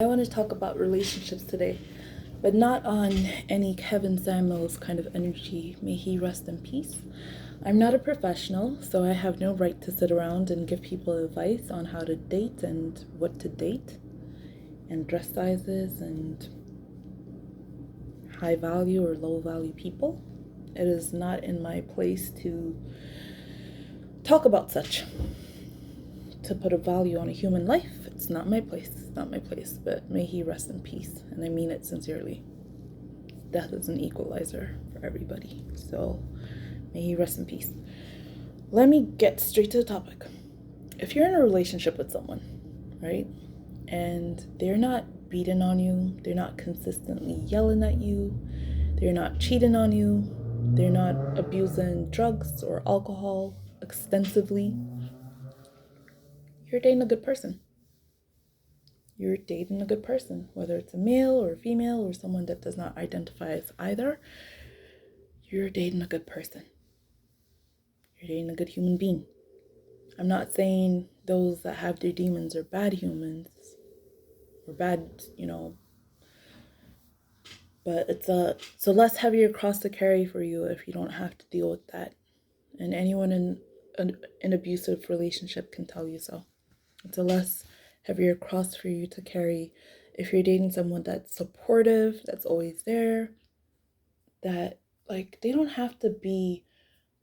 I want to talk about relationships today, but not on any Kevin Samuels kind of energy. May he rest in peace. I'm not a professional, so I have no right to sit around and give people advice on how to date and what to date, and dress sizes and high value or low value people. It is not in my place to talk about such. To put a value on a human life, it's not my place. It's not my place, but may he rest in peace, and I mean it sincerely. Death is an equalizer for everybody, so may he rest in peace. Let me get straight to the topic. If you're in a relationship with someone, right, and they're not beating on you, they're not consistently yelling at you, they're not cheating on you, they're not abusing drugs or alcohol extensively, you're dating a good person. You're dating a good person, whether it's a male or a female or someone that does not identify as either. You're dating a good person. You're dating a good human being. I'm not saying those that have their demons are bad humans or bad, but it's a less heavier cross to carry for you if you don't have to deal with that. And anyone in an abusive relationship can tell you so. It's a less heavier cross for you to carry if you're dating someone that's supportive, that's always there, that like they don't have to be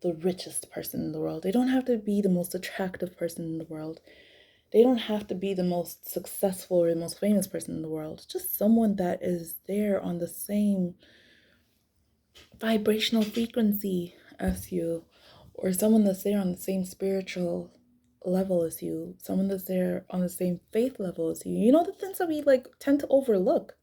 the richest person in the world. They don't have to be the most attractive person in the world. They don't have to be the most successful or the most famous person in the world. Just someone that is there on the same vibrational frequency as you, or someone that's there on the same spiritual level as you, someone that's there on the same faith level as you. You know, the things that we like tend to overlook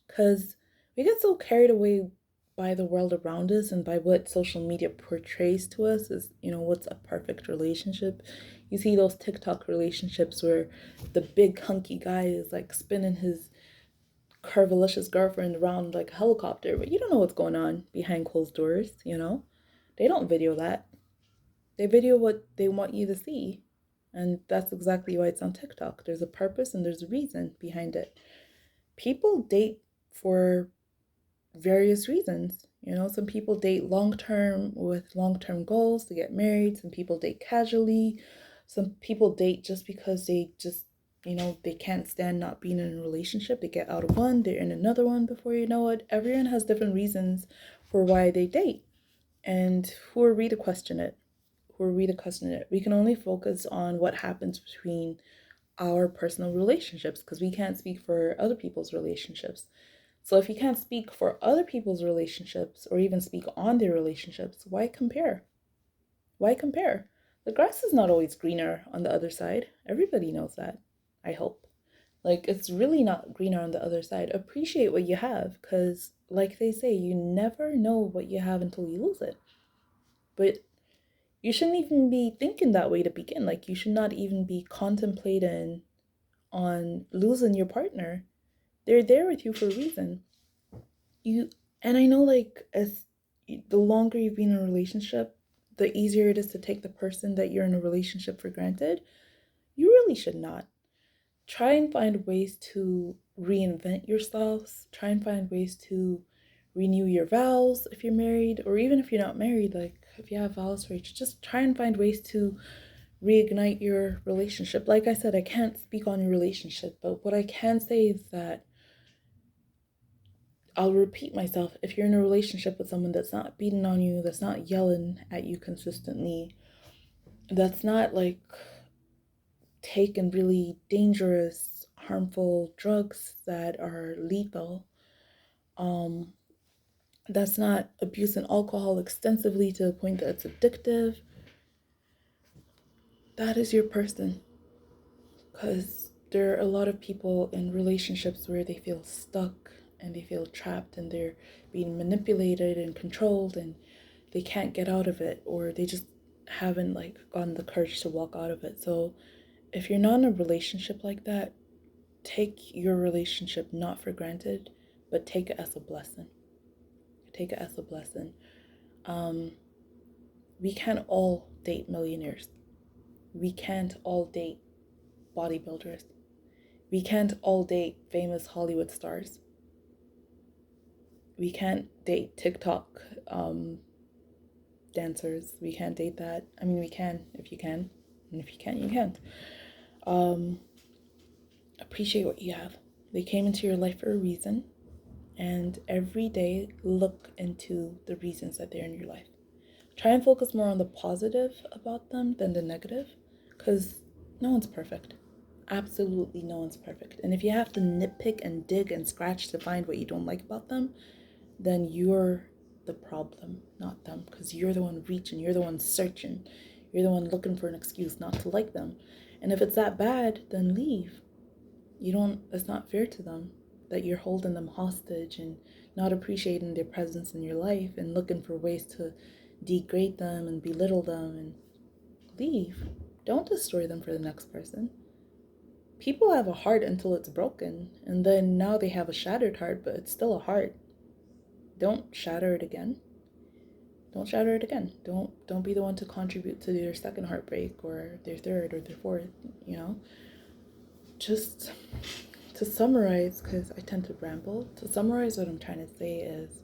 because we get so carried away by the world around us and by what social media portrays to us as, what's a perfect relationship. You see those TikTok relationships where the big hunky guy is like spinning his curvilicious girlfriend around like a helicopter, but you don't know what's going on behind closed doors. They don't video that. They video what they want you to see. And that's exactly why it's on TikTok. There's a purpose and there's a reason behind it. People date for various reasons. Some people date long term with long term goals to get married. Some people date casually. Some people date just because they can't stand not being in a relationship. They get out of one, they're in another one before you know it. Everyone has different reasons for why they date. And who are we to question it? Who are we to question it? We can only focus on what happens between our personal relationships because we can't speak for other people's relationships. So if you can't speak for other people's relationships or even speak on their relationships, why compare? Why compare? The grass is not always greener on the other side. Everybody knows that, I hope. Like, it's really not greener on the other side. Appreciate what you have because, like they say, you never know what you have until you lose it. But you shouldn't even be thinking that way to begin. Like, you should not even be contemplating on losing your partner. They're there with you for a reason. You and I know, like, as the longer you've been in a relationship, the easier it is to take the person that you're in a relationship for granted. You really should not. Try and find ways to reinvent yourselves. Try and find ways to renew your vows if you're married, or even if you're not married, like if you have vows for each, just try and find ways to reignite your relationship. Like I said, I can't speak on your relationship, but what I can say is that I'll repeat myself. If you're in a relationship with someone that's not beating on you, that's not yelling at you consistently, that's not like taking really dangerous, harmful drugs that are lethal, um, that's not abusing alcohol extensively to the point that it's addictive, that is your person. Because there are a lot of people in relationships where they feel stuck and they feel trapped and they're being manipulated and controlled and they can't get out of it, or they just haven't like gotten the courage to walk out of it. So if you're not in a relationship like that, take your relationship not for granted, but take it as a blessing. Take it as a blessing. Um, we can't all date millionaires. We can't all date bodybuilders. We can't all date famous Hollywood stars. We can't date TikTok dancers. We can't date that. I mean, we can if you can, and if you can't, you can't. Um, Appreciate what you have. They came into your life for a reason, and every day look into the reasons that they're in your life. Try and focus more on the positive about them than the negative, because no one's perfect. Absolutely no one's perfect. And if you have to nitpick and dig and scratch to find what you don't like about them, then you're the problem, not them, because you're the one reaching, you're the one searching, you're the one looking for an excuse not to like them. And if it's that bad, then leave. You don't, it's not fair to them that you're holding them hostage and not appreciating their presence in your life and looking for ways to degrade them and belittle them, and leave. Don't destroy them for the next person. People have a heart until it's broken, and then now they have a shattered heart, but it's still a heart. Don't shatter it again. Don't shatter it again. Don't be the one to contribute to their second heartbreak or their third or their fourth, you know? Just to summarize, because I tend to ramble, to summarize what I'm trying to say is,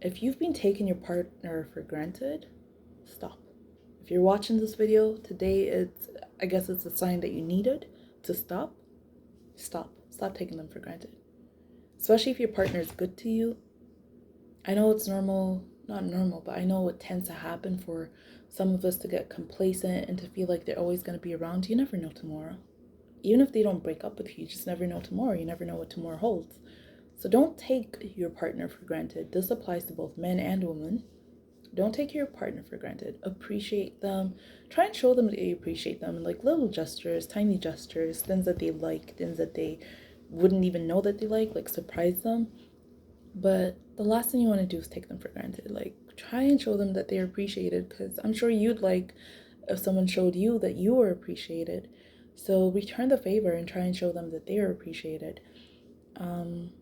if you've been taking your partner for granted, stop. If you're watching this video today, I guess it's a sign that you needed to stop. Stop taking them for granted. Especially if your partner is good to you. I know it's normal, not normal, but I know it tends to happen for some of us to get complacent and to feel like they're always going to be around. You never know tomorrow. Even if they don't break up with you, you just never know tomorrow. You never know what tomorrow holds. So don't take your partner for granted. This applies to both men and women. Don't take your partner for granted. Appreciate them. Try and show them that you appreciate them. Like little gestures, tiny gestures, things that they like, things that they wouldn't even know that they like surprise them. But the last thing you want to do is take them for granted. Like, try and show them that they're appreciated, because I'm sure you'd like if someone showed you that you were appreciated. So return the favor and try and show them that they are appreciated. And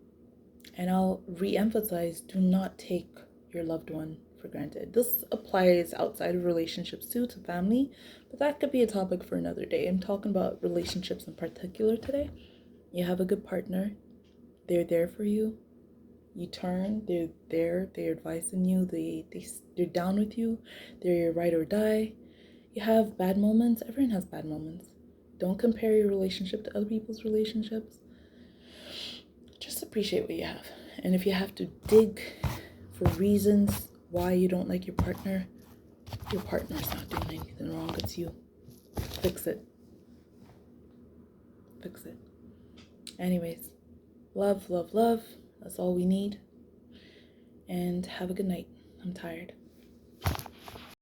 I'll re-emphasize, do not take your loved one for granted. This applies outside of relationships too, to family, but that could be a topic for another day. I'm talking about relationships in particular today. You have a good partner. They're there for you. You turn, they're there, they're advising you, they're down with you, they're your ride or die. You have bad moments. Everyone has bad moments. Don't compare your relationship to other people's relationships. Just appreciate what you have. And if you have to dig for reasons why you don't like your partner's not doing anything wrong. It's you. Fix it. Fix it. Anyways, love, love, love. That's all we need. And have a good night. I'm tired.